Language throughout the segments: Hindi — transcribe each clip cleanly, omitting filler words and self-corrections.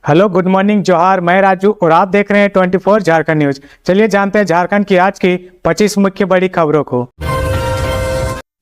हेलो, गुड मॉर्निंग, जोहार। मैं राजू और आप देख रहे हैं 24 झारखंड न्यूज। चलिए जानते हैं झारखंड की आज की 25 मुख्य बड़ी खबरों को।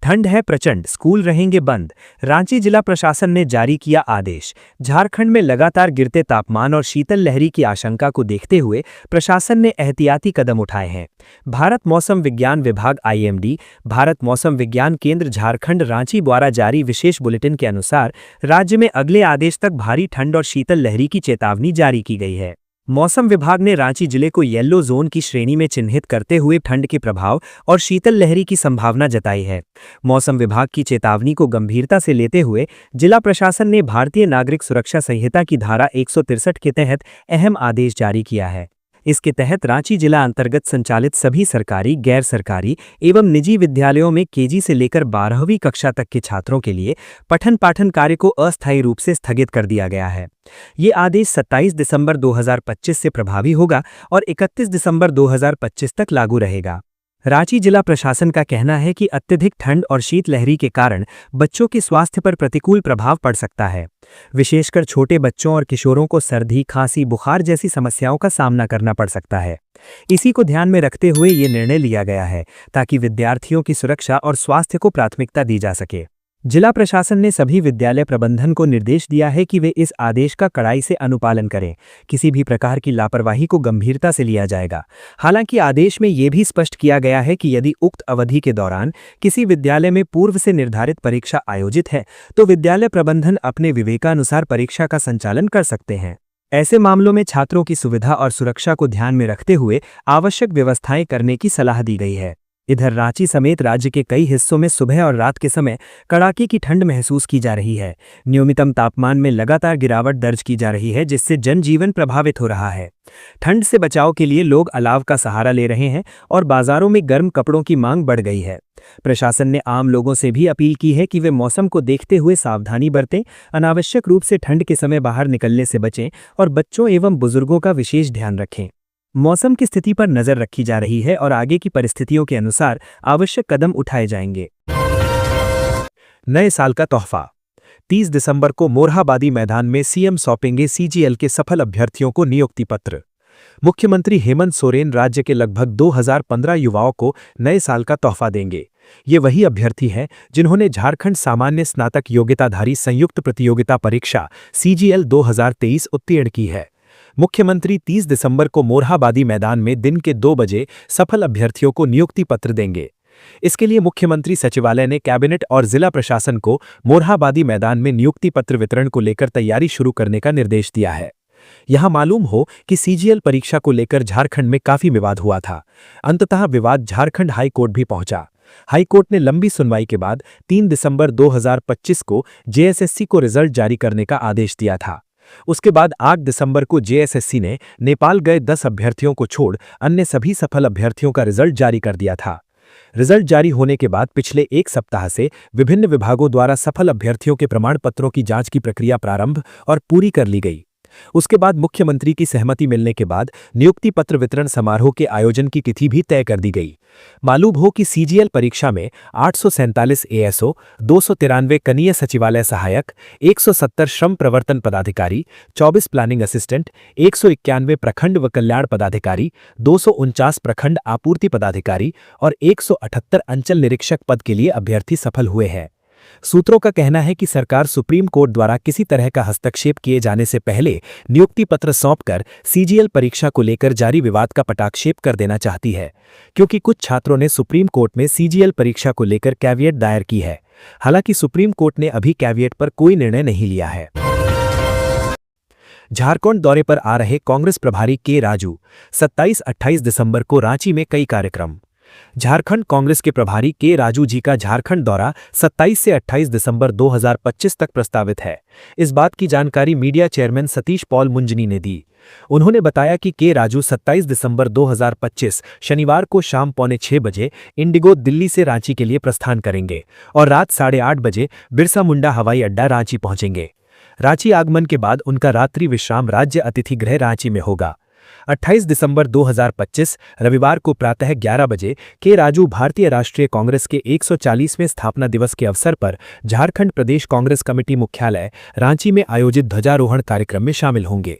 ठंड है प्रचंड, स्कूल रहेंगे बंद। रांची जिला प्रशासन ने जारी किया आदेश। झारखंड में लगातार गिरते तापमान और शीतल लहरी की आशंका को देखते हुए प्रशासन ने एहतियाती कदम उठाए हैं। भारत मौसम विज्ञान विभाग (IMD), भारत मौसम विज्ञान केंद्र झारखंड रांची द्वारा जारी विशेष बुलेटिन के अनुसार राज्य में अगले आदेश तक भारी ठंड और शीतल लहरी की चेतावनी जारी की गई है। मौसम विभाग ने रांची जिले को येलो जोन की श्रेणी में चिन्हित करते हुए ठंड के प्रभाव और शीतल लहरी की संभावना जताई है। मौसम विभाग की चेतावनी को गंभीरता से लेते हुए जिला प्रशासन ने भारतीय नागरिक सुरक्षा संहिता की धारा 163 के तहत अहम आदेश जारी किया है। इसके तहत रांची जिला अंतर्गत संचालित सभी सरकारी, गैर सरकारी एवं निजी विद्यालयों में KG से लेकर 12वीं कक्षा तक के छात्रों के लिए पठन पाठन कार्य को अस्थायी रूप से स्थगित कर दिया गया है। ये आदेश 27 दिसंबर 2025 से प्रभावी होगा और 31 दिसंबर 2025 तक लागू रहेगा। रांची जिला प्रशासन का कहना है कि अत्यधिक ठंड और शीतलहरी के कारण बच्चों के स्वास्थ्य पर प्रतिकूल प्रभाव पड़ सकता है। विशेषकर छोटे बच्चों और किशोरों को सर्दी, खांसी, बुखार जैसी समस्याओं का सामना करना पड़ सकता है। इसी को ध्यान में रखते हुए ये निर्णय लिया गया है ताकि विद्यार्थियों की सुरक्षा और स्वास्थ्य को प्राथमिकता दी जा सके। जिला प्रशासन ने सभी विद्यालय प्रबंधन को निर्देश दिया है कि वे इस आदेश का कड़ाई से अनुपालन करें। किसी भी प्रकार की लापरवाही को गंभीरता से लिया जाएगा। हालांकि आदेश में यह भी स्पष्ट किया गया है कि यदि उक्त अवधि के दौरान किसी विद्यालय में पूर्व से निर्धारित परीक्षा आयोजित है तो विद्यालय प्रबंधन अपने विवेकानुसार परीक्षा का संचालन कर सकते हैं। ऐसे मामलों में छात्रों की सुविधा और सुरक्षा को ध्यान में रखते हुए आवश्यक व्यवस्थाएं करने की सलाह दी गई है। इधर रांची समेत राज्य के कई हिस्सों में सुबह और रात के समय कड़ाके की ठंड महसूस की जा रही है। न्यूनतम तापमान में लगातार गिरावट दर्ज की जा रही है, जिससे जनजीवन प्रभावित हो रहा है। ठंड से बचाव के लिए लोग अलाव का सहारा ले रहे हैं और बाजारों में गर्म कपड़ों की मांग बढ़ गई है। प्रशासन ने आम लोगों से भी अपील की है कि वे मौसम को देखते हुए सावधानी बरतें, अनावश्यक रूप से ठंड के समय बाहर निकलने से बचें और बच्चों एवं बुजुर्गों का विशेष ध्यान रखें। मौसम की स्थिति पर नजर रखी जा रही है और आगे की परिस्थितियों के अनुसार आवश्यक कदम उठाए जाएंगे। नए साल का तोहफा। 30 दिसंबर को मोरहाबादी मैदान में CM सौंपेंगे CGL के सफल अभ्यर्थियों को नियुक्ति पत्र। मुख्यमंत्री हेमंत सोरेन राज्य के लगभग 2015 युवाओं को नए साल का तोहफा देंगे। ये वही अभ्यर्थी हैं जिन्होंने झारखंड सामान्य स्नातक योग्यताधारी संयुक्त प्रतियोगिता परीक्षा CGL 2023 उत्तीर्ण की है। मुख्यमंत्री 30 दिसंबर को मोरहाबादी मैदान में दिन के 2 बजे सफल अभ्यर्थियों को नियुक्ति पत्र देंगे। इसके लिए मुख्यमंत्री सचिवालय ने कैबिनेट और जिला प्रशासन को मोरहाबादी मैदान में नियुक्ति पत्र वितरण को लेकर तैयारी शुरू करने का निर्देश दिया है। यहां मालूम हो कि CGL परीक्षा को लेकर झारखंड में काफी विवाद हुआ था। अंततः विवाद झारखंड हाई कोर्ट भी पहुंचा। हाई कोर्ट ने लंबी सुनवाई के बाद 3 दिसंबर 2025 को JSSC को रिजल्ट जारी करने का आदेश दिया था। उसके बाद 8 दिसंबर को JSSC ने नेपाल गए 10 अभ्यर्थियों को छोड़ अन्य सभी सफल अभ्यर्थियों का रिजल्ट जारी कर दिया था। रिजल्ट जारी होने के बाद पिछले 1 सप्ताह से विभिन्न विभागों द्वारा सफल अभ्यर्थियों के प्रमाण पत्रों की जांच की प्रक्रिया प्रारंभ और पूरी कर ली गई। उसके बाद मुख्यमंत्री की सहमति मिलने के बाद नियुक्ति पत्र वितरण समारोह के आयोजन की तिथि भी तय कर दी गई। मालूम हो कि CGL परीक्षा में 847 ASO, 293 कनीय सचिवालय सहायक, 170 श्रम प्रवर्तन पदाधिकारी, 24 प्लानिंग असिस्टेंट, 191 प्रखंड व कल्याण पदाधिकारी, 249 प्रखंड आपूर्ति पदाधिकारी और 178 अंचल निरीक्षक पद के लिए अभ्यर्थी सफल हुए हैं। सूत्रों का कहना है कि सरकार सुप्रीम कोर्ट द्वारा किसी तरह का हस्तक्षेप किए जाने से पहले नियुक्ति पत्र सौंपकर CGL परीक्षा को लेकर जारी विवाद का पटाक्षेप कर देना चाहती है, क्योंकि कुछ छात्रों ने सुप्रीम कोर्ट में CGL परीक्षा को लेकर कैविएट दायर की है। हालांकि सुप्रीम कोर्ट ने अभी कैविएट पर कोई निर्णय नहीं लिया है। झारखंड दौरे पर आ रहे कांग्रेस प्रभारी के राजू। 27-28 दिसंबर को रांची में कई कार्यक्रम। झारखंड कांग्रेस के प्रभारी के राजू जी का झारखंड दौरा 27 से 28 दिसंबर 2025 तक प्रस्तावित है। इस बात की जानकारी मीडिया चेयरमैन सतीश पॉल मुंजनी ने दी। उन्होंने बताया कि के राजू 27 दिसंबर 2025 शनिवार को शाम 5:45 बजे इंडिगो दिल्ली से रांची के लिए प्रस्थान करेंगे और रात 8:30 बजे बिरसा मुंडा हवाई अड्डा रांची पहुंचेंगे। रांची आगमन के बाद उनका रात्रि विश्राम राज्य अतिथि गृह रांची में होगा। 28 दिसंबर 2025 रविवार को प्रातः 11 बजे के राजू भारतीय राष्ट्रीय कांग्रेस के 140वें स्थापना दिवस के अवसर पर झारखंड प्रदेश कांग्रेस कमेटी मुख्यालय रांची में आयोजित ध्वजारोहण कार्यक्रम में शामिल होंगे।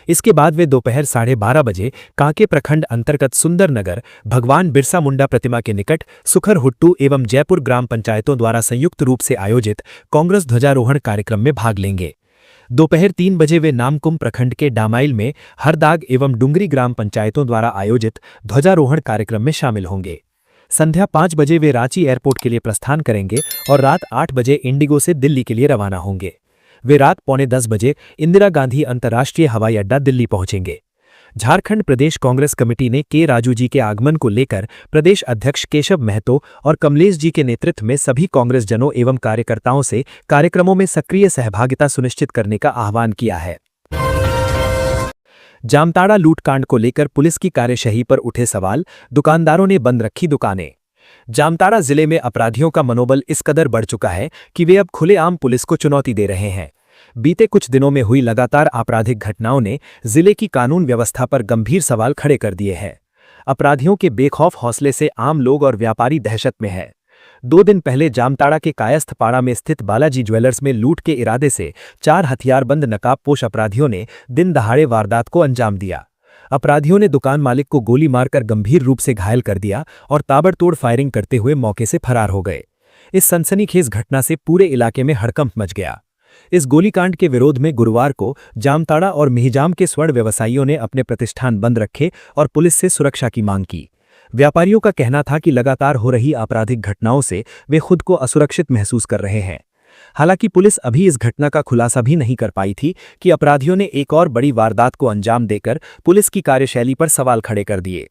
इसके बाद वे दोपहर 12:30 बजे कांके प्रखंड अंतर्गत सुंदर नगर भगवान बिरसा मुंडा प्रतिमा के निकट सुखरहुट्टू एवं जयपुर ग्राम पंचायतों द्वारा संयुक्त रूप से आयोजित कांग्रेस ध्वजारोहण कार्यक्रम में भाग लेंगे। दोपहर 3 बजे वे नामकुम प्रखंड के डामाइल में हरदाग एवं डुंगरी ग्राम पंचायतों द्वारा आयोजित ध्वजारोहण कार्यक्रम में शामिल होंगे। संध्या 5 बजे वे रांची एयरपोर्ट के लिए प्रस्थान करेंगे और रात 8 बजे इंडिगो से दिल्ली के लिए रवाना होंगे। वे रात 9:45 बजे इंदिरा गांधी अंतर्राष्ट्रीय हवाई अड्डा दिल्ली पहुंचेंगे। झारखंड प्रदेश कांग्रेस कमेटी ने के राजू जी के आगमन को लेकर प्रदेश अध्यक्ष केशव महतो और कमलेश जी के नेतृत्व में सभी कांग्रेस जनों एवं कार्यकर्ताओं से कार्यक्रमों में सक्रिय सहभागिता सुनिश्चित करने का आह्वान किया है। जामताड़ा लूटकांड को लेकर पुलिस की कार्यशैली पर उठे सवाल, दुकानदारों ने बंद रखी दुकानें। जामताड़ा जिले में अपराधियों का मनोबल इस कदर बढ़ चुका है कि वे अब खुलेआम पुलिस को चुनौती दे रहे हैं। बीते कुछ दिनों में हुई लगातार आपराधिक घटनाओं ने जिले की कानून व्यवस्था पर गंभीर सवाल खड़े कर दिए हैं। अपराधियों के बेखौफ हौसले से आम लोग और व्यापारी दहशत में हैं। 2 दिन पहले जामताड़ा के कायस्थपाड़ा में स्थित बालाजी ज्वेलर्स में लूट के इरादे से 4 हथियारबंद नकाबपोश अपराधियों ने दिन दहाड़े वारदात को अंजाम दिया। अपराधियों ने दुकान मालिक को गोली मारकर गंभीर रूप से घायल कर दिया और ताबड़तोड़ फायरिंग करते हुए मौके से फरार हो गए। इस सनसनीखेज घटना से पूरे इलाके में हड़कंप मच गया। इस गोलीकांड के विरोध में गुरुवार को जामताड़ा और मिहिजाम के स्वर्ण व्यवसायियों ने अपने प्रतिष्ठान बंद रखे और पुलिस से सुरक्षा की मांग की। व्यापारियों का कहना था कि लगातार हो रही आपराधिक घटनाओं से वे खुद को असुरक्षित महसूस कर रहे हैं। हालांकि पुलिस अभी इस घटना का खुलासा भी नहीं कर पाई थी कि अपराधियों ने एक और बड़ी वारदात को अंजाम देकर पुलिस की कार्यशैली पर सवाल खड़े कर दिए।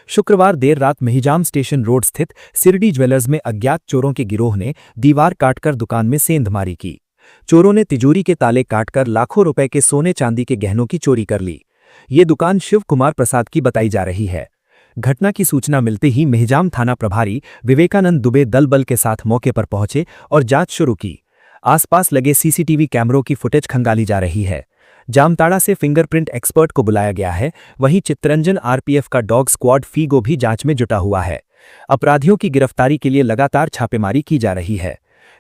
शुक्रवार देर रात मिहिजाम स्टेशन रोड स्थित सिरडी ज्वेलर्स में अज्ञात चोरों के गिरोह ने दीवार काटकर दुकान में सेंधमारी की। चोरों ने तिजोरी के ताले काटकर लाखों रुपए के सोने चांदी के गहनों की चोरी कर ली। ये दुकान शिव कुमार प्रसाद की बताई जा रही है। घटना की सूचना मिलते ही मिहिजाम थाना प्रभारी विवेकानंद दुबे दल बल के साथ मौके पर पहुंचे और जांच शुरू की। आसपास लगे सीसीटीवी कैमरों की फुटेज खंगाली जा रही है। जामताड़ा से फिंगरप्रिंट एक्सपर्ट को बुलाया गया है। वहीं चित्तरंजन आरपीएफ का डॉग स्क्वाड फीगो भी जांच में जुटा हुआ है। अपराधियों की गिरफ्तारी के लिए लगातार छापेमारी की जा रही है।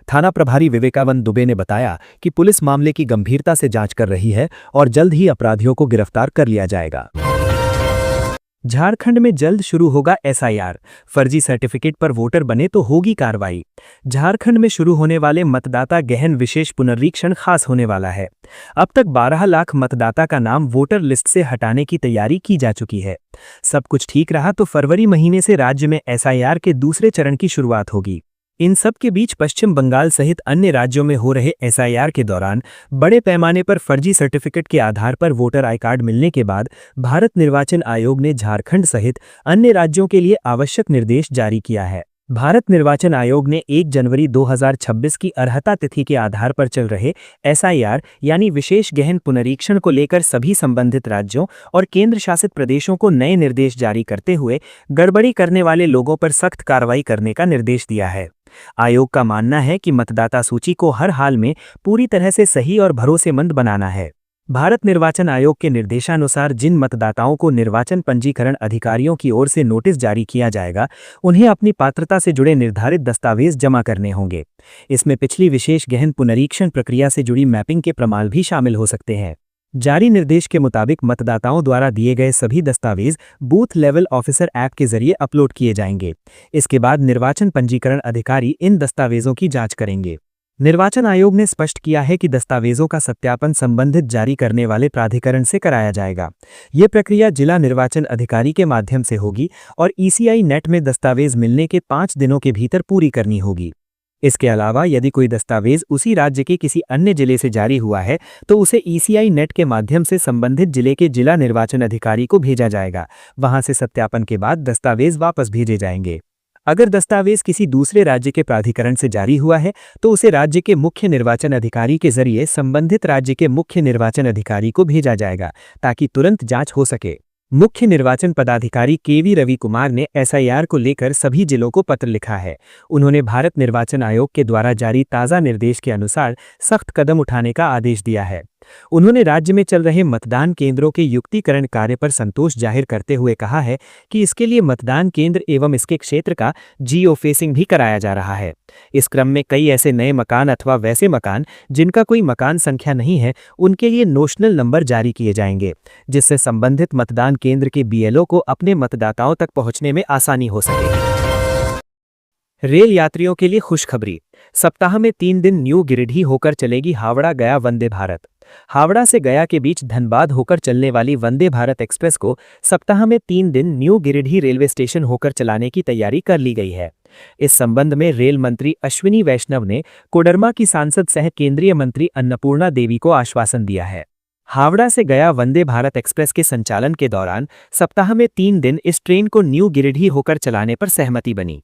थाना प्रभारी विवेकानंद दुबे ने बताया कि पुलिस मामले की गंभीरता से जांच कर रही है और जल्द ही अपराधियों को गिरफ्तार कर लिया जाएगा। झारखंड में जल्द शुरू होगा एसआईआर, फर्जी सर्टिफिकेट पर वोटर बने तो होगी कार्रवाई। झारखंड में शुरू होने वाले मतदाता गहन विशेष पुनरीक्षण खास होने वाला है। अब तक 12 लाख मतदाता का नाम वोटर लिस्ट से हटाने की तैयारी की जा चुकी है। सब कुछ ठीक रहा तो फरवरी महीने से राज्य में एसआईआर के दूसरे चरण की शुरुआत होगी। इन सब के बीच पश्चिम बंगाल सहित अन्य राज्यों में हो रहे एसआईआर के दौरान बड़े पैमाने पर फर्जी सर्टिफिकेट के आधार पर वोटर आई कार्ड मिलने के बाद भारत निर्वाचन आयोग ने झारखंड सहित अन्य राज्यों के लिए आवश्यक निर्देश जारी किया है। भारत निर्वाचन आयोग ने 1 जनवरी 2026 की अर्हता तिथि के आधार पर चल रहे एसआईआर यानी विशेष गहन पुनरीक्षण को लेकर सभी संबंधित राज्यों और केंद्र शासित प्रदेशों को नए निर्देश जारी करते हुए गड़बड़ी करने वाले लोगों पर सख्त कार्रवाई करने का निर्देश दिया है। आयोग का मानना है कि मतदाता सूची को हर हाल में पूरी तरह से सही और भरोसेमंद बनाना है। भारत निर्वाचन आयोग के निर्देशानुसार जिन मतदाताओं को निर्वाचन पंजीकरण अधिकारियों की ओर से नोटिस जारी किया जाएगा, उन्हें अपनी पात्रता से जुड़े निर्धारित दस्तावेज जमा करने होंगे। इसमें पिछली विशेष गहन पुनरीक्षण प्रक्रिया से जुड़ी मैपिंग के प्रमाण भी शामिल हो सकते हैं। जारी निर्देश के मुताबिक मतदाताओं द्वारा दिए गए सभी दस्तावेज बूथ लेवल ऑफिसर ऐप के जरिए अपलोड किए जाएंगे। इसके बाद निर्वाचन पंजीकरण अधिकारी इन दस्तावेजों की जांच करेंगे। निर्वाचन आयोग ने स्पष्ट किया है कि दस्तावेजों का सत्यापन संबंधित जारी करने वाले प्राधिकरण से कराया जाएगा। ये प्रक्रिया जिला निर्वाचन अधिकारी के माध्यम से होगी और ईसीआई नेट में दस्तावेज मिलने के 5 दिनों के भीतर पूरी करनी होगी। इसके अलावा यदि कोई दस्तावेज उसी राज्य के किसी अन्य जिले से जारी हुआ है तो उसे ईसीआई नेट के माध्यम से संबंधित जिले के जिला निर्वाचन अधिकारी को भेजा जाएगा। वहां से सत्यापन के बाद दस्तावेज वापस भेजे जाएंगे। अगर दस्तावेज किसी दूसरे राज्य के प्राधिकरण से जारी हुआ है तो उसे राज्य के मुख्य निर्वाचन अधिकारी के जरिए संबंधित राज्य के मुख्य निर्वाचन अधिकारी को भेजा जाएगा ताकि तुरंत जांच हो सके। मुख्य निर्वाचन पदाधिकारी केवी रवि कुमार ने एसआईआर को लेकर सभी जिलों को पत्र लिखा है। उन्होंने भारत निर्वाचन आयोग के द्वारा जारी ताज़ा निर्देश के अनुसार सख्त कदम उठाने का आदेश दिया है। उन्होंने राज्य में चल रहे मतदान केंद्रों के युक्तिकरण कार्य पर संतोष जाहिर करते हुए कहा है कि इसके लिए मतदान केंद्र एवं इसके क्षेत्र का जियो फेसिंग भी कराया जा रहा है। इस क्रम में कई ऐसे नए मकान अथवा वैसे मकान जिनका कोई मकान संख्या नहीं है, उनके लिए नोशनल नंबर जारी किए जाएंगे, जिससे संबंधित मतदान केंद्र के बीएलओ को अपने मतदाताओं तक पहुंचने में आसानी हो सकेगी। रेल यात्रियों के लिए खुशखबरी। सप्ताह में 3 दिन न्यू गिरिडीह होकर चलेगी हावड़ा गया वंदे भारत। हावड़ा से गया के बीच धनबाद होकर चलने वाली वंदे भारत एक्सप्रेस को सप्ताह में 3 दिन न्यू गिरिडीह रेलवे स्टेशन होकर चलाने की तैयारी कर ली गई है। इस संबंध में रेल मंत्री अश्विनी वैष्णव ने कोडरमा की सांसद सह केंद्रीय मंत्री अन्नपूर्णा देवी को आश्वासन दिया है। हावड़ा से गया वंदे भारत एक्सप्रेस के संचालन के दौरान सप्ताह में 3 दिन इस ट्रेन को न्यू गिरिडीह होकर चलाने पर सहमति बनी।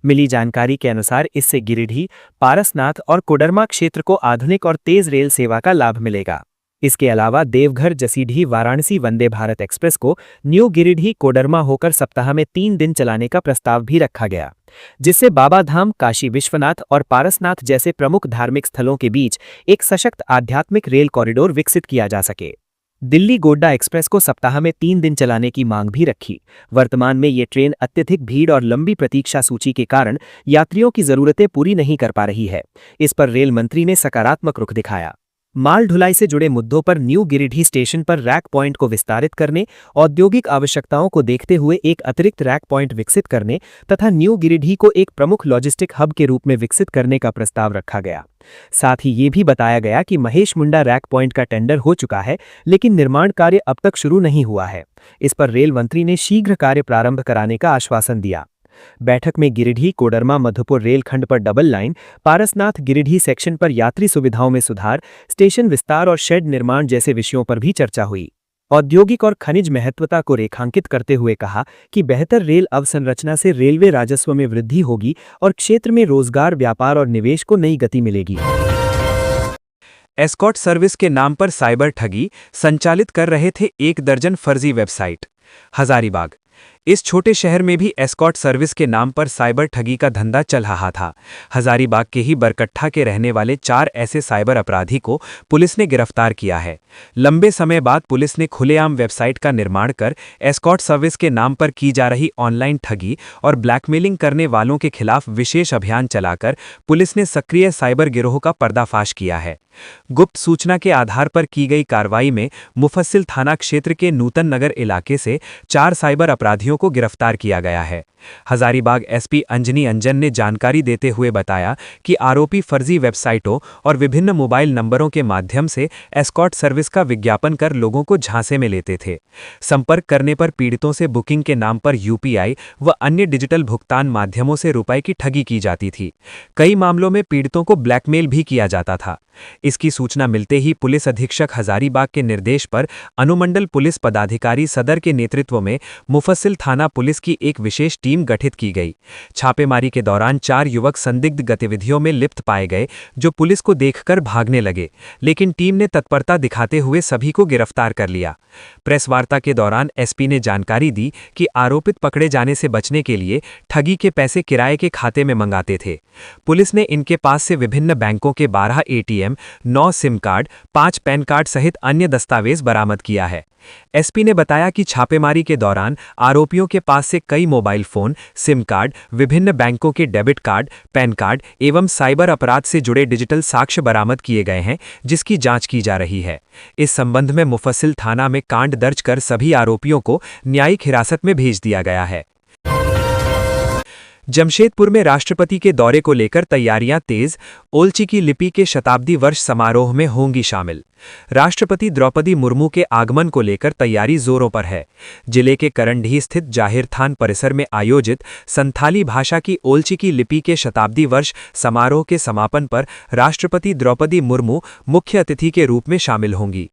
मिली जानकारी के अनुसार इससे गिरिडीह, पारसनाथ और कोडरमा क्षेत्र को आधुनिक और तेज रेल सेवा का लाभ मिलेगा। इसके अलावा देवघर, जसीडीह, वाराणसी वंदे भारत एक्सप्रेस को न्यू गिरिडीह, कोडरमा होकर सप्ताह में 3 दिन चलाने का प्रस्ताव भी रखा गया, जिससे बाबा धाम, काशी विश्वनाथ और पारसनाथ जैसे प्रमुख धार्मिक स्थलों के बीच एक सशक्त आध्यात्मिक रेल कॉरिडोर विकसित किया जा सके। दिल्ली गोड्डा एक्सप्रेस को सप्ताह में 3 दिन चलाने की मांग भी रखी। वर्तमान में ये ट्रेन अत्यधिक भीड़ और लंबी प्रतीक्षा सूची के कारण यात्रियों की जरूरतें पूरी नहीं कर पा रही है। इस पर रेल मंत्री ने सकारात्मक रुख दिखाया। माल ढुलाई से जुड़े मुद्दों पर न्यू गिरिडीह स्टेशन पर रैक पॉइंट को विस्तारित करने, औद्योगिक आवश्यकताओं को देखते हुए एक अतिरिक्त रैक पॉइंट विकसित करने तथा न्यू गिरिडीह को एक प्रमुख लॉजिस्टिक हब के रूप में विकसित करने का प्रस्ताव रखा गया। साथ ही ये भी बताया गया कि महेश मुंडा रैक पॉइंट का टेंडर हो चुका है, लेकिन निर्माण कार्य अब तक शुरू नहीं हुआ है। इस पर रेल मंत्री ने शीघ्र कार्य प्रारंभ कराने का आश्वासन दिया। बैठक में गिरिडीह, कोडरमा, मधुपुर रेलखंड पर double line, Parasnath Giridih section पर यात्री सुविधाओं में सुधार, स्टेशन विस्तार और शेड निर्माण जैसे विषयों पर भी चर्चा हुई। औद्योगिक और खनिज महत्वता को रेखांकित करते हुए कहा कि बेहतर रेल अवसंरचना से रेलवे राजस्व में वृद्धि होगी और क्षेत्र में रोजगार, व्यापार और निवेश को नई गति मिलेगी। एस्कॉर्ट सर्विस के नाम पर साइबर ठगी संचालित कर रहे थे 1 दर्जन फर्जी वेबसाइट। हजारीबाग। इस छोटे शहर में भी एस्कॉर्ट सर्विस के नाम पर साइबर ठगी का धंधा चल रहा था। हजारीबाग के ही बरकट्ठा के रहने वाले 4 ऐसे साइबर अपराधी को पुलिस ने गिरफ्तार किया है। लंबे समय बाद पुलिस ने खुलेआम वेबसाइट का निर्माण कर एस्कॉर्ट सर्विस के नाम पर की जा रही ऑनलाइन ठगी और ब्लैकमेलिंग करने वालों के खिलाफ विशेष अभियान चलाकर पुलिस ने सक्रिय साइबर गिरोह का पर्दाफाश किया है। गुप्त सूचना के आधार पर की गई कार्रवाई में मुफस्सिल थाना क्षेत्र के नूतन नगर इलाके से 4 साइबर अपराधियों को गिरफ्तार किया गया है। हजारीबाग एसपी अंजनी अंजन ने जानकारी देते हुए बताया कि आरोपी फर्जी वेबसाइटों और विभिन्न मोबाइल नंबरों के माध्यम से एस्कॉर्ट सर्विस का विज्ञापन कर लोगों को झांसे में लेते थे। संपर्क करने पर पीड़ितों से बुकिंग के नाम पर यूपीआई व अन्य डिजिटल भुगतान माध्यमों से रुपए की ठगी की जाती थी। कई मामलों में पीड़ितों को ब्लैकमेल भी किया जाता था। इसकी सूचना मिलते ही पुलिस अधीक्षक हजारीबाग के निर्देश पर अनुमंडल पुलिस पदाधिकारी सदर के नेतृत्व में मुफस्सिल थाना पुलिस की एक विशेष टीम गठित की गई। छापेमारी के दौरान 4 युवक संदिग्ध गतिविधियों में लिप्त पाए गए, जो पुलिस को देखकर भागने लगे, लेकिन टीम ने तत्परता दिखाते हुए सभी को गिरफ्तार कर लिया। प्रेस वार्ता के दौरान एसपी ने जानकारी दी कि आरोपित पकड़े जाने से बचने के लिए ठगी के पैसे किराए के खाते में मंगाते थे। पुलिस ने इनके पास से विभिन्न बैंकों के 12 ATM, 9 SIM card, 5 pan card सहित अन्य दस्तावेज बरामद किया है। एसपी ने बताया कि छापेमारी के दौरान आरोपियों के पास से कई मोबाइल फोन, सिम कार्ड, विभिन्न बैंकों के डेबिट कार्ड, पैन कार्ड एवं साइबर अपराध से जुड़े डिजिटल साक्ष्य बरामद किए गए हैं, जिसकी जांच की जा रही है। इस संबंध में मुफस्सिल थाना में कांड दर्ज कर सभी आरोपियों को न्यायिक हिरासत में भेज दिया गया है। जमशेदपुर में राष्ट्रपति के दौरे को लेकर तैयारियां तेज, ओलची की लिपि के शताब्दी वर्ष समारोह में होंगी शामिल। राष्ट्रपति द्रौपदी मुर्मू के आगमन को लेकर तैयारी जोरों पर है। जिले के करंडीह स्थित जाहिर थान परिसर में आयोजित संथाली भाषा की ओलची की लिपि के शताब्दी वर्ष समारोह के समापन पर राष्ट्रपति द्रौपदी मुर्मू मुख्य अतिथि के रूप में शामिल होंगी।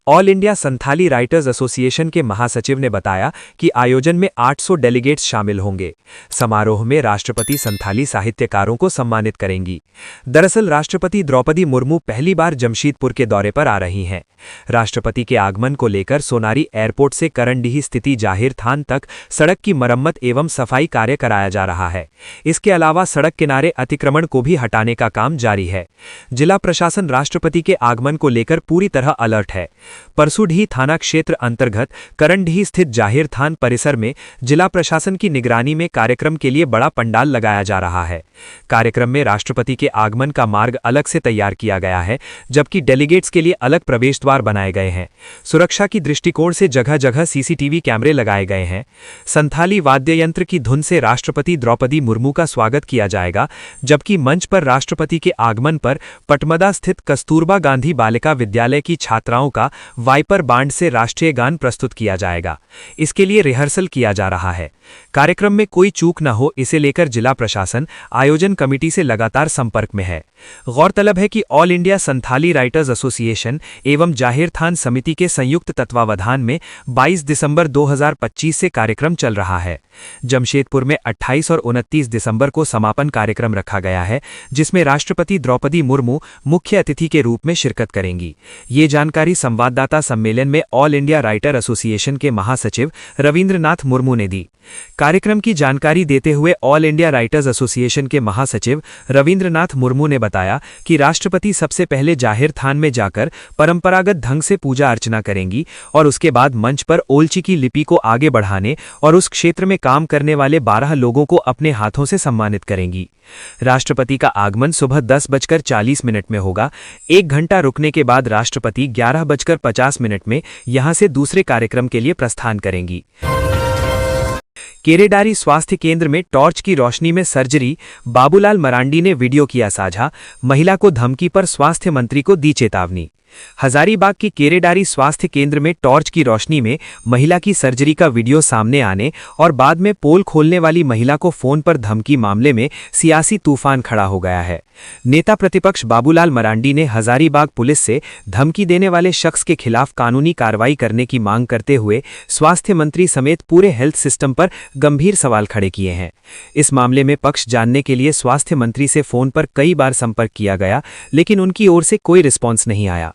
All India Santhali writers association के महासचिव ने बताया कि आयोजन में 800 डेलीगेट्स शामिल होंगे। समारोह में राष्ट्रपति संथाली साहित्यकारों को सम्मानित करेंगी। दरअसल राष्ट्रपति द्रौपदी मुर्मू पहली बार जमशेदपुर के दौरे पर आ रही हैं। राष्ट्रपति के आगमन को लेकर सोनारी एयरपोर्ट से करंडीह स्थिति जाहिर थान तक सड़क की मरम्मत एवं सफाई कार्य कराया जा रहा है। इसके अलावा सड़क किनारे अतिक्रमण को भी हटाने का काम जारी है। जिला प्रशासन राष्ट्रपति के आगमन को लेकर पूरी तरह अलर्ट है। परसूडीह थाना क्षेत्र अंतर्गत करंडीह स्थित जाहिर थान परिसर में जिला प्रशासन की निगरानी में कार्यक्रम के लिए बड़ा पंडाल लगाया जा रहा है। कार्यक्रम में राष्ट्रपति के आगमन का मार्ग अलग से तैयार किया गया है, जबकि डेलीगेट्स के लिए अलग प्रवेश द्वार बनाए गए हैं। सुरक्षा की दृष्टिकोण से जगह जगह सीसीटीवी कैमरे लगाए गए हैं। संथाली वाद्य यंत्र की धुन से राष्ट्रपति द्रौपदी मुर्मू का स्वागत किया जाएगा, जबकि मंच पर राष्ट्रपति के आगमन पर पटमदा स्थित कस्तूरबा गांधी बालिका विद्यालय की छात्राओं का वाइपर बैंड से राष्ट्रीय गान प्रस्तुत किया जाएगा। इसके लिए रिहर्सल किया जा रहा है। कार्यक्रम में कोई चूक न हो, इसे लेकर जिला प्रशासन आयोजन कमेटी से लगातार संपर्क में है। गौरतलब है कि all India Santhali writers association एवं जाहिर थान समिति के संयुक्त तत्वावधान में 22 दिसंबर 2025 से कार्यक्रम चल रहा है। जमशेदपुर में 28 और 29 दिसंबर को समापन कार्यक्रम रखा गया है, जिसमें राष्ट्रपति द्रौपदी मुर्मू मुख्य अतिथि के रूप में शिरकत करेंगी। ये जानकारी संवाददाता सम्मेलन में ऑल इंडिया राइटर एसोसिएशन के महासचिव रविंद्रनाथ मुर्मू ने दी। कार्यक्रम की जानकारी देते हुए ऑल इंडिया राइटर्स एसोसिएशन के महासचिव रविंद्रनाथ मुर्मू ने बताया कि राष्ट्रपति सबसे पहले जाहिर थान में जाकर परंपरागत ढंग से पूजा अर्चना करेंगी और उसके बाद मंच पर ओलची की लिपि को आगे बढ़ाने और उस क्षेत्र में काम करने वाले 12 लोगों को अपने हाथों से सम्मानित करेंगी। राष्ट्रपति का आगमन सुबह 10:40 में होगा। 1 घंटा रुकने के बाद राष्ट्रपति 11:50 में यहां से दूसरे कार्यक्रम के लिए प्रस्थान करेंगी। केरेडारी स्वास्थ्य केंद्र में टॉर्च की रोशनी में सर्जरी, बाबूलाल मरांडी ने वीडियो किया साझा, महिला को धमकी पर स्वास्थ्य मंत्री को दी चेतावनी। हजारीबाग की केरेडारी स्वास्थ्य केंद्र में टॉर्च की रोशनी में महिला की सर्जरी का वीडियो सामने आने और बाद में पोल खोलने वाली महिला को फोन पर धमकी मामले में सियासी तूफान खड़ा हो गया है। नेता प्रतिपक्ष बाबूलाल मरांडी ने हजारीबाग पुलिस से धमकी देने वाले शख्स के खिलाफ कानूनी कार्रवाई करने की मांग करते हुए स्वास्थ्य मंत्री समेत पूरे हेल्थ सिस्टम पर गंभीर सवाल खड़े किए हैं। इस मामले में पक्ष जानने के लिए स्वास्थ्य मंत्री से फोन पर कई बार संपर्क किया गया, लेकिन उनकी ओर से कोई रिस्पॉन्स नहीं आया।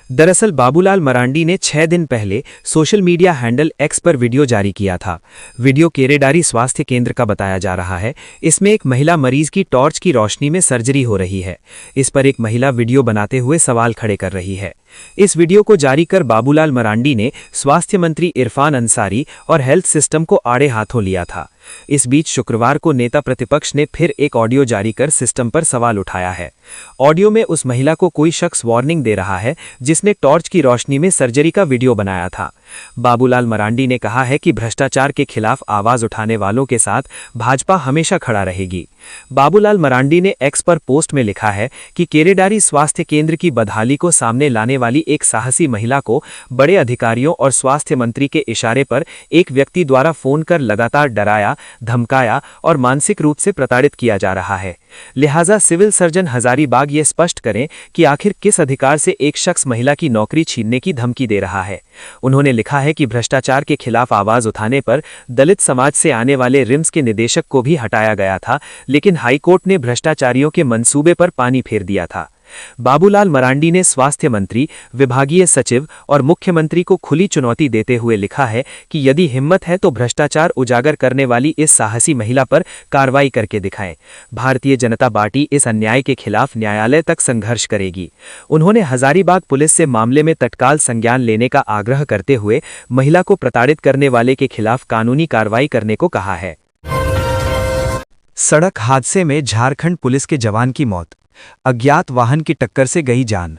दरअसल बाबूलाल मरांडी ने 6 दिन पहले सोशल मीडिया हैंडल एक्स पर वीडियो जारी किया था। वीडियो केरेडारी स्वास्थ्य केंद्र का बताया जा रहा है। इसमें एक महिला मरीज की टॉर्च की रोशनी में सर्जरी हो रही है। इस पर एक महिला वीडियो बनाते हुए सवाल खड़े कर रही है। इस वीडियो को जारी कर बाबूलाल मरांडी ने स्वास्थ्य मंत्री इरफान अंसारी और हेल्थ सिस्टम को आड़े हाथों लिया था। इस बीच शुक्रवार को नेता प्रतिपक्ष ने फिर एक ऑडियो जारी कर सिस्टम पर सवाल उठाया है। ऑडियो में उस महिला को कोई शख्स वार्निंग दे रहा है जिसने टॉर्च की रोशनी में सर्जरी का वीडियो बनाया था। बाबूलाल मरांडी ने कहा है कि भ्रष्टाचार के खिलाफ आवाज उठाने वालों के साथ भाजपा हमेशा खड़ा रहेगी। बाबूलाल मरांडी ने एक्स पर पोस्ट में लिखा है कि केरेडारी स्वास्थ्य केंद्र की बदहाली को सामने लाने वाली एक साहसी महिला को बड़े अधिकारियों और स्वास्थ्य मंत्री के इशारे पर एक व्यक्ति द्वारा फोन कर लगातार डराया, धमकाया और मानसिक रूप से प्रताड़ित किया जा रहा है। लिहाजा सिविल सर्जन हजारीबाग ये स्पष्ट करें कि आखिर किस अधिकार से एक शख्स महिला की नौकरी छीनने की धमकी दे रहा है। उन्होंने लिखा है कि भ्रष्टाचार के खिलाफ आवाज उठाने पर दलित समाज से आने वाले रिम्स के निदेशक को भी हटाया गया था, लेकिन हाईकोर्ट ने भ्रष्टाचारियों के मंसूबे पर पानी फेर दिया था। बाबूलाल मरांडी ने स्वास्थ्य मंत्री, विभागीय सचिव और मुख्यमंत्री को खुली चुनौती देते हुए लिखा है कि यदि हिम्मत है तो भ्रष्टाचार उजागर करने वाली इस साहसी महिला पर कार्रवाई करके दिखाएं। भारतीय जनता पार्टी इस अन्याय के खिलाफ न्यायालय तक संघर्ष करेगी। उन्होंने हजारीबाग पुलिस से मामले में तत्काल संज्ञान लेने का आग्रह करते हुए महिला को प्रताड़ित करने वाले के खिलाफ कानूनी कार्रवाई करने को कहा है। सड़क हादसे में झारखंड पुलिस के जवान की मौत, अज्ञात वाहन की टक्कर से गई जान।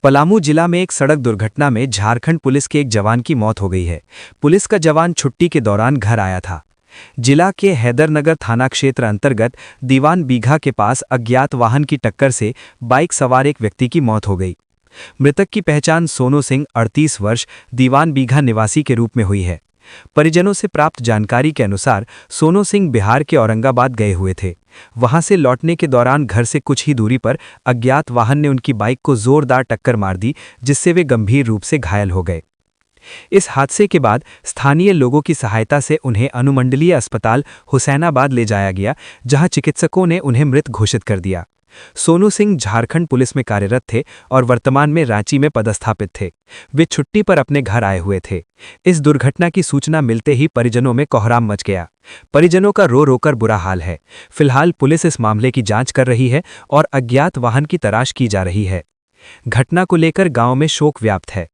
पलामू जिला में एक सड़क दुर्घटना में झारखंड पुलिस के एक जवान की मौत हो गई है। पुलिस का जवान छुट्टी के दौरान घर आया था। जिला के हैदरनगर थाना क्षेत्र अंतर्गत दीवान बीघा के पास अज्ञात वाहन की टक्कर से बाइक सवार एक व्यक्ति की मौत हो गई। मृतक की पहचान सोनू सिंह 38 वर्ष दीवान बीघा निवासी के रूप में हुई है। परिजनों से प्राप्त जानकारी के अनुसार सोनू सिंह बिहार के औरंगाबाद गए हुए थे। वहां से लौटने के दौरान घर से कुछ ही दूरी पर अज्ञात वाहन ने उनकी बाइक को जोरदार टक्कर मार दी, जिससे वे गंभीर रूप से घायल हो गए। इस हादसे के बाद स्थानीय लोगों की सहायता से उन्हें अनुमंडलीय अस्पताल हुसैनाबाद ले जाया गया, जहां चिकित्सकों ने उन्हें मृत घोषित कर दिया। सोनू सिंह झारखंड पुलिस में कार्यरत थे और वर्तमान में रांची में पदस्थापित थे। वे छुट्टी पर अपने घर आए हुए थे। इस दुर्घटना की सूचना मिलते ही परिजनों में कोहराम मच गया। परिजनों का रो रोकर बुरा हाल है। फिलहाल पुलिस इस मामले की जांच कर रही है और अज्ञात वाहन की तलाश की जा रही है। घटना को लेकर गांव में शोक व्याप्त है।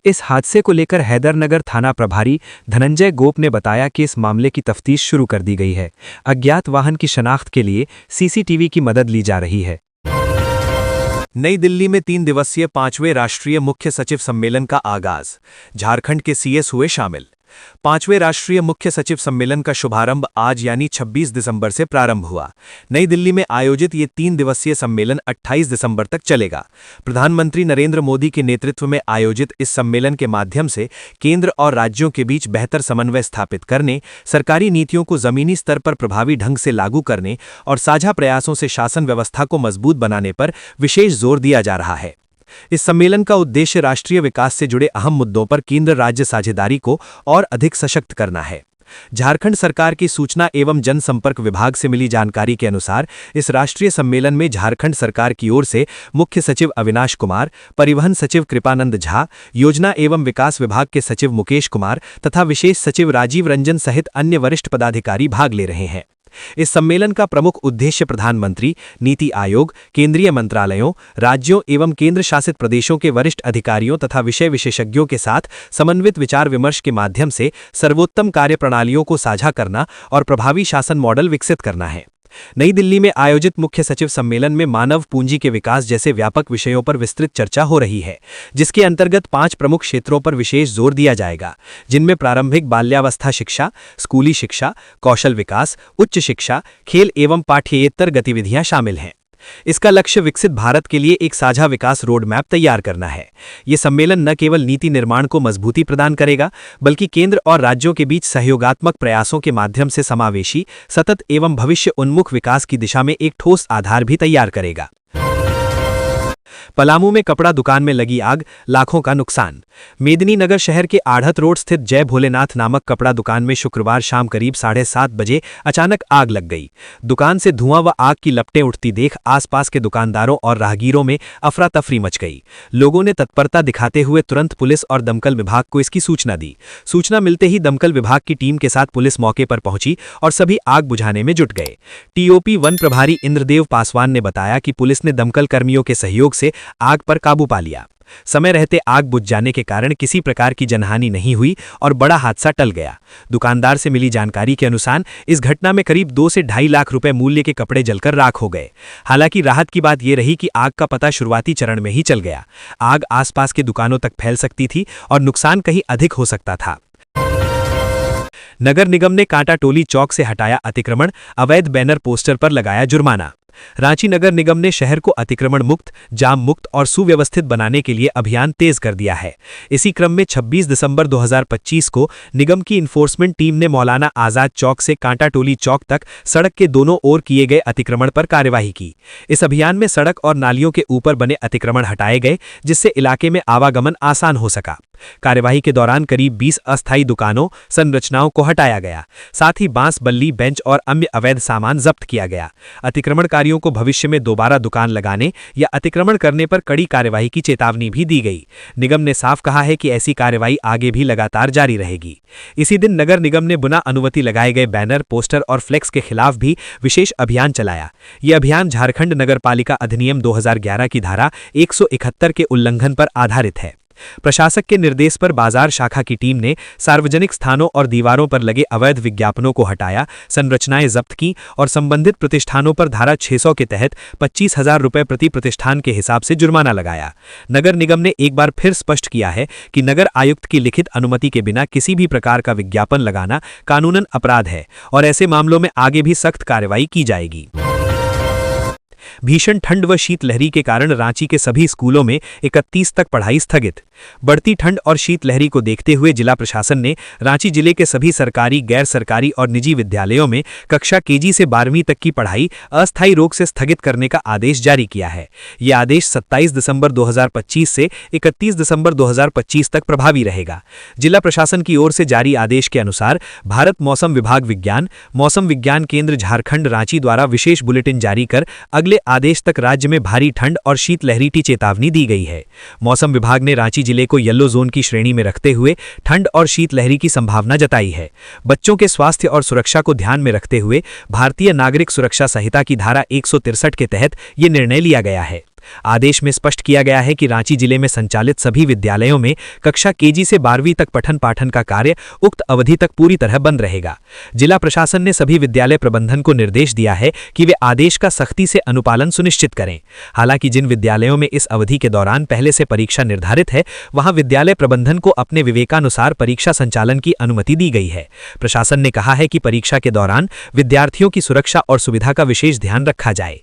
इस हादसे को लेकर हैदरनगर थाना प्रभारी धनंजय गोप ने बताया कि इस मामले की तफ्तीश शुरू कर दी गई है। अज्ञात वाहन की शनाख्त के लिए सीसीटीवी की मदद ली जा रही है। नई दिल्ली में 3 दिवसीय 5वें राष्ट्रीय मुख्य सचिव सम्मेलन का आगाज, झारखंड के सीएस हुए शामिल। 5वें राष्ट्रीय मुख्य सचिव सम्मेलन का शुभारंभ आज यानी 26 दिसंबर से प्रारंभ हुआ। नई दिल्ली में आयोजित ये 3 दिवसीय सम्मेलन 28 दिसंबर तक चलेगा। प्रधानमंत्री नरेंद्र मोदी के नेतृत्व में आयोजित इस सम्मेलन के माध्यम से केंद्र और राज्यों के बीच बेहतर समन्वय स्थापित करने, सरकारी नीतियों को जमीनी स्तर पर प्रभावी ढंग से लागू करने और साझा प्रयासों से शासन व्यवस्था को मजबूत बनाने पर विशेष जोर दिया जा रहा है। इस सम्मेलन का उद्देश्य राष्ट्रीय विकास से जुड़े अहम मुद्दों पर केंद्र राज्य साझेदारी को और अधिक सशक्त करना है। झारखंड सरकार की सूचना एवं जनसंपर्क विभाग से मिली जानकारी के अनुसार इस राष्ट्रीय सम्मेलन में झारखंड सरकार की ओर से मुख्य सचिव अविनाश कुमार, परिवहन सचिव कृपानंद झा, योजना एवं विकास विभाग के सचिव मुकेश कुमार तथा विशेष सचिव राजीव रंजन सहित अन्य वरिष्ठ पदाधिकारी भाग ले रहे हैं। इस सम्मेलन का प्रमुख उद्देश्य प्रधानमंत्री, नीति आयोग, केंद्रीय मंत्रालयों, राज्यों एवं केंद्र शासित प्रदेशों के वरिष्ठ अधिकारियों तथा विषय विशेषज्ञों के साथ समन्वित विचार विमर्श के माध्यम से सर्वोत्तम कार्यप्रणालियों को साझा करना और प्रभावी शासन मॉडल विकसित करना है। नई दिल्ली में आयोजित मुख्य सचिव सम्मेलन में मानव पूंजी के विकास जैसे व्यापक विषयों पर विस्तृत चर्चा हो रही है, जिसके अंतर्गत 5 प्रमुख क्षेत्रों पर विशेष जोर दिया जाएगा, जिनमें प्रारंभिक बाल्यावस्था शिक्षा, स्कूली शिक्षा, कौशल विकास, उच्च शिक्षा, खेल एवं पाठ्येतर गतिविधियां शामिल हैं। इसका लक्ष्य विकसित भारत के लिए एक साझा विकास रोड मैप तैयार करना है। ये सम्मेलन न केवल नीति निर्माण को मजबूती प्रदान करेगा, बल्कि केंद्र और राज्यों के बीच सहयोगात्मक प्रयासों के माध्यम से समावेशी, सतत एवं भविष्य उन्मुख विकास की दिशा में एक ठोस आधार भी तैयार करेगा। पलामू में कपड़ा दुकान में लगी आग, लाखों का नुकसान। मेदिनीनगर शहर के आढ़त रोड स्थित जय भोलेनाथ नामक कपड़ा दुकान में शुक्रवार शाम करीब 7:30 बजे अचानक आग लग गई। दुकान से धुआं व आग की लपटें उठती देख आसपास के दुकानदारों और राहगीरों में अफरा तफरी मच गई। लोगों ने तत्परता दिखाते हुए तुरंत पुलिस और दमकल विभाग को इसकी सूचना दी। सूचना मिलते ही दमकल विभाग की टीम के साथ पुलिस मौके पर पहुंची और सभी आग बुझाने में जुट गए। टीओपी वन प्रभारी इंद्रदेव पासवान ने बताया कि पुलिस ने दमकल कर्मियों के सहयोग से आग पर काबू पा लिया। समय रहते आग बुझ जाने के कारण किसी प्रकार की जनहानि नहीं हुई और बड़ा हादसा टल गया। दुकानदार से मिली जानकारी के अनुसार इस घटना में करीब 2 से 2.5 लाख रुपए मूल्य के कपड़े जलकर राख हो गए। हालांकि राहत की बात यह रही कि आग का पता शुरुआती चरण में ही चल गया। आग आसपास के दुकानों तक फैल सकती थी और नुकसान कहीं अधिक हो सकता था। नगर निगम ने कांटा टोली चौक से हटाया अतिक्रमण, अवैध बैनर पोस्टर पर लगाया जुर्माना। रांची नगर निगम ने शहर को अतिक्रमण मुक्त, जाम मुक्त और सुव्यवस्थित बनाने के लिए अभियान तेज कर दिया है। इसी क्रम में 26 दिसंबर 2025 को निगम की इन्फोर्समेंट टीम ने मौलाना आजाद चौक से कांटा टोली चौक तक सड़क के दोनों ओर किए गए अतिक्रमण पर कार्यवाही की। इस अभियान में सड़क और नालियों के ऊपर बने अतिक्रमण हटाए गए, जिससे इलाके में आवागमन आसान हो सका। कार्यवाही के दौरान करीब 20 अस्थायी दुकानों, संरचनाओं को हटाया गया। साथ ही बांस, बल्ली, बेंच और अन्य अवैध सामान जब्त किया गया। अतिक्रमणकारियों को भविष्य में दोबारा दुकान लगाने या अतिक्रमण करने पर कड़ी कार्यवाही की चेतावनी भी दी गई। निगम ने साफ कहा है कि ऐसी कार्यवाही आगे भी लगातार जारी रहेगी। इसी दिन नगर निगम ने बिना अनुमति लगाए गए बैनर, पोस्टर और फ्लेक्स के खिलाफ भी विशेष अभियान चलाया। यह अभियान झारखंड नगरपालिका अधिनियम 2011 की धारा 171 के उल्लंघन पर आधारित है। प्रशासक के निर्देश पर बाजार शाखा की टीम ने सार्वजनिक स्थानों और दीवारों पर लगे अवैध विज्ञापनों को हटाया, संरचनाएं जब्त की और संबंधित प्रतिष्ठानों पर धारा 600 के तहत 25,000 रुपये प्रति प्रतिष्ठान के हिसाब से जुर्माना लगाया। नगर निगम ने एक बार फिर स्पष्ट किया है कि नगर आयुक्त की लिखित अनुमति के बिना किसी भी प्रकार का विज्ञापन लगाना कानूनन अपराध है और ऐसे मामलों में आगे भी सख्त कार्रवाई की जाएगी। भीषण ठंड व शीतलहरी के कारण रांची के सभी स्कूलों में 31 तक पढ़ाई स्थगित। बढ़ती ठंड और शीतलहरी को देखते हुए जिला प्रशासन ने रांची जिले के सभी सरकारी, गैर सरकारी और निजी विद्यालयों में कक्षा केजी से 12वीं तक की पढ़ाई अस्थायी रोक से स्थगित करने का आदेश जारी किया है। यह आदेश 27 दिसंबर 2025 से 31 दिसंबर 2025 तक प्रभावी रहेगा। जिला प्रशासन की ओर से जारी आदेश के अनुसार भारत मौसम विभाग मौसम विज्ञान केंद्र झारखंड रांची द्वारा विशेष बुलेटिन जारी कर अगले आदेश तक राज्य में भारी ठंड और शीतलहरी की चेतावनी दी गई है। मौसम विभाग ने रांची जिले को येलो जोन की श्रेणी में रखते हुए ठंड और शीतलहरी की संभावना जताई है। बच्चों के स्वास्थ्य और सुरक्षा को ध्यान में रखते हुए भारतीय नागरिक सुरक्षा संहिता की धारा 163 के तहत यह निर्णय लिया गया है। आदेश में स्पष्ट किया गया है कि रांची जिले में संचालित सभी विद्यालयों में कक्षा केजी से 12वीं तक पठन पाठन का कार्य उक्त अवधि तक पूरी तरह बंद रहेगा। जिला प्रशासन ने सभी विद्यालय प्रबंधन को निर्देश दिया है कि वे आदेश का सख्ती से अनुपालन सुनिश्चित करें। हालांकि जिन विद्यालयों में इस अवधि के दौरान पहले से परीक्षा निर्धारित है, वहां विद्यालय प्रबंधन को अपने विवेकानुसार परीक्षा संचालन की अनुमति दी गई है। प्रशासन ने कहा है कि परीक्षा के दौरान विद्यार्थियों की सुरक्षा और सुविधा का विशेष ध्यान रखा जाए।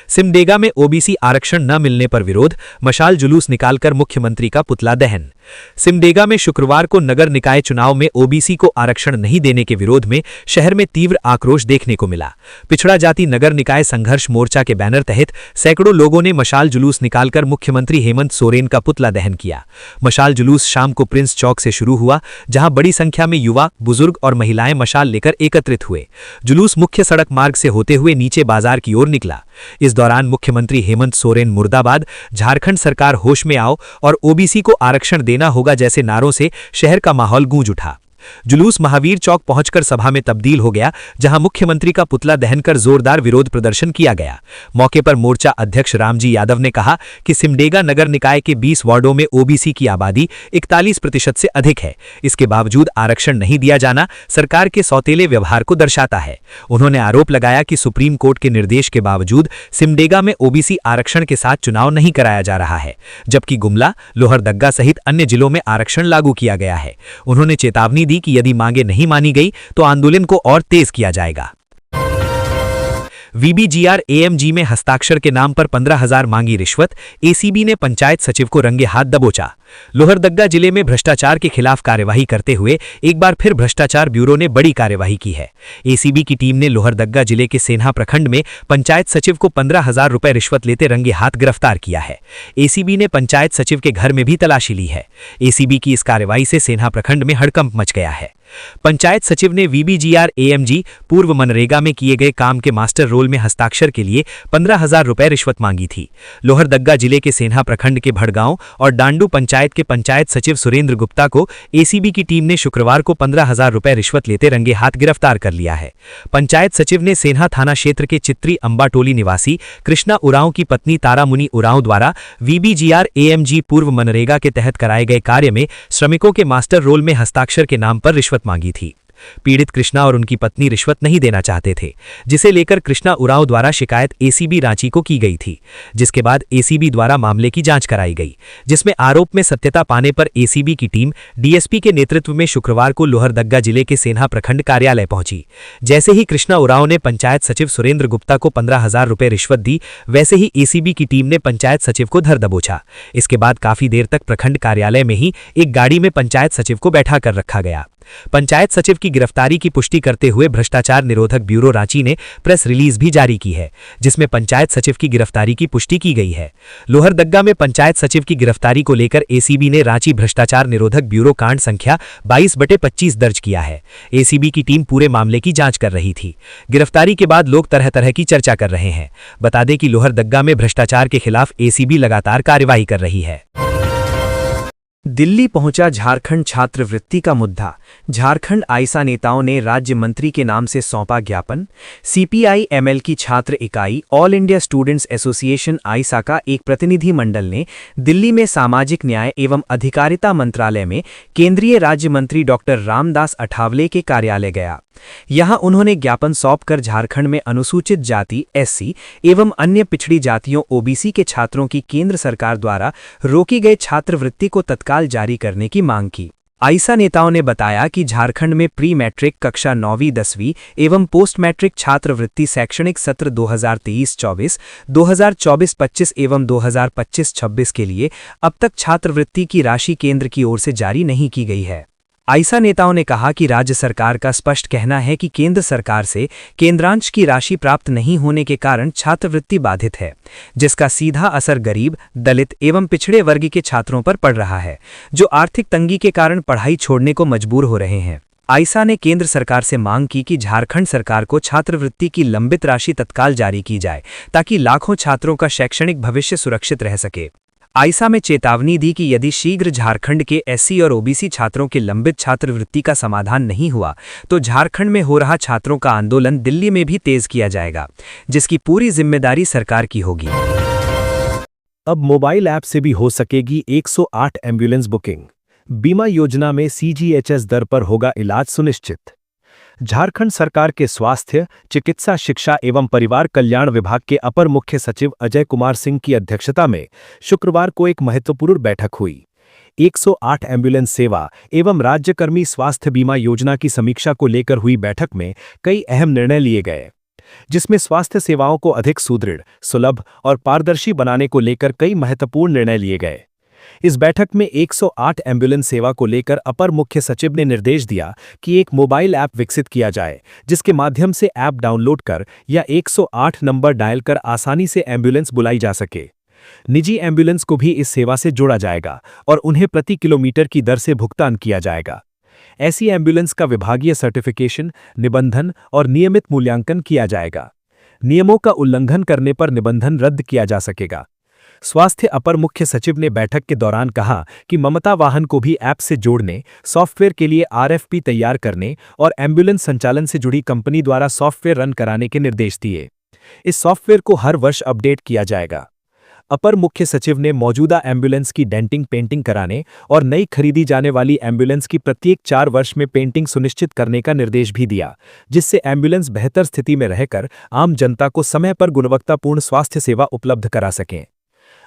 सिमडेगा में ओबीसी आरक्षण न मिलने पर विरोध, मशाल जुलूस निकालकर मुख्यमंत्री का पुतला दहन। सिमडेगा में शुक्रवार को नगर निकाय चुनाव में ओबीसी को आरक्षण नहीं देने के विरोध में शहर में तीव्र आक्रोश देखने को मिला। पिछड़ा जाति नगर निकाय संघर्ष मोर्चा के बैनर तहत सैकड़ों लोगों ने मशाल जुलूस निकालकर मुख्यमंत्री हेमंत सोरेन का पुतला दहन किया। मशाल जुलूस शाम को प्रिंस चौक से शुरू हुआ, जहां बड़ी संख्या में युवा, बुजुर्ग और महिलाएं मशाल लेकर एकत्रित हुए। जुलूस मुख्य सड़क मार्ग से होते हुए नीचे बाजार की ओर निकला। इस दौरान मुख्यमंत्री हेमंत सोरेन मुर्दाबाद, झारखंड सरकार होश में आओ और ओबीसी को आरक्षण देना होगा जैसे नारों से शहर का माहौल गूंज उठा। जुलूस महावीर चौक पहुंचकर सभा में तब्दील हो गया, जहां मुख्यमंत्री का पुतला दहन कर जोरदार विरोध प्रदर्शन किया गया। मौके पर मोर्चा अध्यक्ष रामजी यादव ने कहा कि सिमडेगा नगर निकाय के 20 वार्डों में ओबीसी की आबादी 41% से अधिक है। इसके बावजूद आरक्षण नहीं दिया जाना सरकार के सौतेले व्यवहार को दर्शाता है। उन्होंने आरोप लगाया कि सुप्रीम कोर्ट के निर्देश के बावजूद सिमडेगा में ओबीसी आरक्षण के साथ चुनाव नहीं कराया जा रहा है, जबकि गुमला, लोहरदग्गा सहित अन्य जिलों में आरक्षण लागू किया गया है। उन्होंने चेतावनी कि यदि मांगे नहीं मानी गई तो आंदोलन को और तेज किया जाएगा। वीबीजीआर एएमजी में हस्ताक्षर के नाम पर 15,000 मांगी रिश्वत, एसीबी ने पंचायत सचिव को रंगे हाथ दबोचा। लोहरदग्गा जिले में भ्रष्टाचार के खिलाफ कार्यवाही करते हुए एक बार फिर भ्रष्टाचार ब्यूरो ने बड़ी कार्यवाही की है। एसीबी की टीम ने लोहरदग्गा जिले के सेन्हा प्रखंड में पंचायत सचिव को 15,000 रुपए रिश्वत लेते रंगे हाथ गिरफ्तार किया है। एसीबी ने पंचायत सचिव के घर में भी तलाशी ली है। एसीबी की इस कार्रवाई से सेन्हा प्रखंड में हड़कंप मच गया है। पंचायत सचिव ने वीबीजीआर एएमजी पूर्व मनरेगा में किए गए काम के मास्टर रोल में हस्ताक्षर के लिए 15,000 रुपए रिश्वत मांगी थी। लोहरदग्गा जिले के सेन्हा प्रखंड के भड़गांव और डांडू पंचायत के पंचायत सचिव सुरेंद्र गुप्ता को एसीबी की टीम ने शुक्रवार को 15,000 रुपए रिश्वत लेते रंगे हाथ गिरफ्तार कर लिया है। पंचायत सचिव ने सेन्हा थाना क्षेत्र के चित्री अंबाटोली निवासी कृष्णा उरांव की पत्नी तारामुनि उरांव द्वारा वीबीजीआर एएमजी पूर्व मनरेगा के तहत कराए गए कार्य में श्रमिकों के मास्टर रोल में हस्ताक्षर के नाम पर रिश्वत मांगी थी। पीड़ित कृष्णा और उनकी पत्नी रिश्वत नहीं देना चाहते थे, जिसे लेकर कृष्णा उरांव द्वारा शिकायत एसीबी रांची को की गई थी, जिसके बाद एसीबी द्वारा मामले की जांच कराई गई, जिसमें आरोप में सत्यता पाने पर एसीबी की टीम डीएसपी के नेतृत्व में शुक्रवार को लोहरदग्गा जिले के सेन्हा प्रखंड कार्यालय पहुंची। जैसे ही कृष्णा उरांव ने पंचायत सचिव सुरेंद्र गुप्ता को 15,000 रुपए रिश्वत दी, वैसे ही एसीबी की टीम ने पंचायत सचिव को धर दबोचा। इसके बाद काफी देर तक प्रखंड कार्यालय में ही एक गाड़ी में पंचायत सचिव को बैठा कर रखा गया। पंचायत सचिव की गिरफ्तारी की पुष्टि करते हुए भ्रष्टाचार निरोधक ब्यूरो रांची ने प्रेस रिलीज भी जारी की है, जिसमें पंचायत सचिव की गिरफ्तारी की पुष्टि की गई है। लोहरदग्गा में पंचायत सचिव की गिरफ्तारी को लेकर एसीबी ने रांची भ्रष्टाचार निरोधक ब्यूरो कांड संख्या 22/25 दर्ज किया है। एसीबी की टीम पूरे मामले की जांच कर रही थी। गिरफ्तारी के बाद लोग तरह तरह की चर्चा कर रहे हैं। बता दें कि लोहरदग्गा में भ्रष्टाचार के खिलाफ एसीबी लगातार कार्रवाई कर रही है। दिल्ली पहुंचा झारखंड छात्रवृत्ति का मुद्दा, झारखंड आइसा नेताओं ने राज्य मंत्री के नाम से सौंपा ज्ञापन। सीपीआई एमएल की छात्र इकाई ऑल इंडिया स्टूडेंट्स एसोसिएशन आइसा का एक प्रतिनिधि मंडल ने दिल्ली में सामाजिक न्याय एवं अधिकारिता मंत्रालय में केंद्रीय राज्य मंत्री डॉक्टर रामदास अठावले के कार्यालय गया। यहां उन्होंने ज्ञापन सौंपकर झारखंड में अनुसूचित जाति एससी एवं अन्य पिछड़ी जातियों ओबीसी के छात्रों की केंद्र सरकार द्वारा रोकी गई छात्रवृत्ति को तत्काल जारी करने की मांग की। आइसा नेताओं ने बताया कि झारखंड में प्री मैट्रिक कक्षा 9वीं 10वीं एवं पोस्ट मैट्रिक छात्रवृत्ति शैक्षणिक सत्र 2023-24, 2024-25 एवं 2025-26 के लिए अब तक छात्रवृत्ति की राशि केंद्र की ओर से जारी नहीं की गई है। आइसा नेताओं ने कहा कि राज्य सरकार का स्पष्ट कहना है कि केंद्र सरकार से केंद्रांश की राशि प्राप्त नहीं होने के कारण छात्रवृत्ति बाधित है, जिसका सीधा असर गरीब, दलित एवं पिछड़े वर्ग के छात्रों पर पड़ रहा है, जो आर्थिक तंगी के कारण पढ़ाई छोड़ने को मजबूर हो रहे हैं। आइसा ने केंद्र सरकार से मांग की कि झारखंड सरकार को छात्रवृत्ति की लंबित राशि तत्काल जारी की जाए, ताकि लाखों छात्रों का शैक्षणिक भविष्य सुरक्षित रह सके। आईसा में चेतावनी दी कि यदि शीघ्र झारखंड के एससी और ओबीसी छात्रों के लंबित छात्रवृत्ति का समाधान नहीं हुआ तो झारखंड में हो रहा छात्रों का आंदोलन दिल्ली में भी तेज किया जाएगा, जिसकी पूरी जिम्मेदारी सरकार की होगी। अब मोबाइल ऐप से भी हो सकेगी 108 एम्बुलेंस बुकिंग। बीमा योजना में सीजीएचएस दर पर होगा इलाज सुनिश्चित। झारखंड सरकार के स्वास्थ्य, चिकित्सा, शिक्षा एवं परिवार कल्याण विभाग के अपर मुख्य सचिव अजय कुमार सिंह की अध्यक्षता में शुक्रवार को एक महत्वपूर्ण बैठक हुई। 108 एम्बुलेंस सेवा एवं राज्यकर्मी स्वास्थ्य बीमा योजना की समीक्षा को लेकर हुई बैठक में कई अहम निर्णय लिए गए, जिसमें स्वास्थ्य सेवाओं को अधिक सुदृढ़, सुलभ और पारदर्शी बनाने को लेकर कई महत्वपूर्ण निर्णय लिए गए। इस बैठक में 108 एम्बुलेंस सेवा को लेकर अपर मुख्य सचिव ने निर्देश दिया कि एक मोबाइल ऐप विकसित किया जाए, जिसके माध्यम से ऐप डाउनलोड कर या 108 नंबर डायल कर आसानी से एम्बुलेंस बुलाई जा सके। निजी एम्बुलेंस को भी इस सेवा से जोड़ा जाएगा और उन्हें प्रति किलोमीटर की दर से भुगतान किया जाएगा। ऐसी एम्बुलेंस का विभागीय सर्टिफिकेशन, निबंधन और नियमित मूल्यांकन किया जाएगा। नियमों का उल्लंघन करने पर निबंधन रद्द किया जा सकेगा। स्वास्थ्य अपर मुख्य सचिव ने बैठक के दौरान कहा कि ममता वाहन को भी ऐप से जोड़ने, सॉफ्टवेयर के लिए आरएफपी तैयार करने और एम्बुलेंस संचालन से जुड़ी कंपनी द्वारा सॉफ्टवेयर रन कराने के निर्देश दिए। इस सॉफ्टवेयर को हर वर्ष अपडेट किया जाएगा। अपर मुख्य सचिव ने मौजूदा एम्बुलेंस की डेंटिंग पेंटिंग कराने और नई खरीदी जाने वाली एम्बुलेंस की प्रत्येक 4 वर्ष में पेंटिंग सुनिश्चित करने का निर्देश भी दिया, जिससे एम्बुलेंस बेहतर स्थिति में रहकर आम जनता को समय पर गुणवत्तापूर्ण स्वास्थ्य सेवा उपलब्ध करा सकें।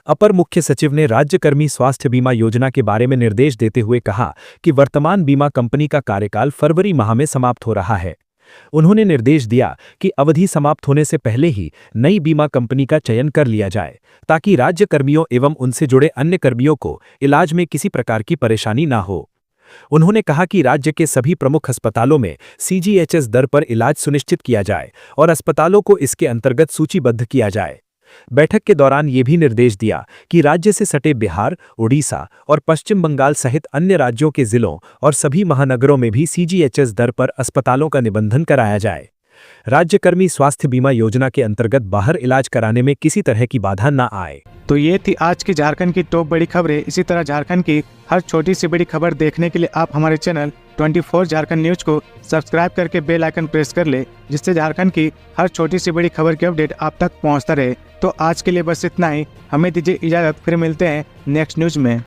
अपर मुख्य सचिव ने राज्यकर्मी स्वास्थ्य बीमा योजना के बारे में निर्देश देते हुए कहा कि वर्तमान बीमा कंपनी का कार्यकाल फरवरी माह में समाप्त हो रहा है। उन्होंने निर्देश दिया कि अवधि समाप्त होने से पहले ही नई बीमा कंपनी का चयन कर लिया जाए, ताकि राज्य कर्मियों एवं उनसे जुड़े अन्य कर्मियों को इलाज में किसी प्रकार की परेशानी ना हो। उन्होंने कहा कि राज्य के सभी प्रमुख अस्पतालों में सीजीएचएस दर पर इलाज सुनिश्चित किया जाए और अस्पतालों को इसके अंतर्गत सूचीबद्ध किया जाए। बैठक के दौरान ये भी निर्देश दिया कि राज्य से सटे बिहार, उड़ीसा और पश्चिम बंगाल सहित अन्य राज्यों के जिलों और सभी महानगरों में भी सीजीएचएस दर पर अस्पतालों का निबंधन कराया जाए। राज्यकर्मी स्वास्थ्य बीमा योजना के अंतर्गत बाहर इलाज कराने में किसी तरह की बाधा न आए। तो ये थी आज की झारखंड की टॉप बड़ी खबरें। इसी तरह झारखंड की हर छोटी सी बड़ी खबर देखने के लिए आप हमारे चैनल 24 झारखंड न्यूज को सब्सक्राइब करके बेल आइकन प्रेस कर ले, जिससे झारखंड की हर छोटी सी बड़ी खबर की अपडेट आप तक पहुंचता रहे। तो आज के लिए बस इतना ही। हमें दीजिए इजाजत, फिर मिलते हैं नेक्स्ट न्यूज में।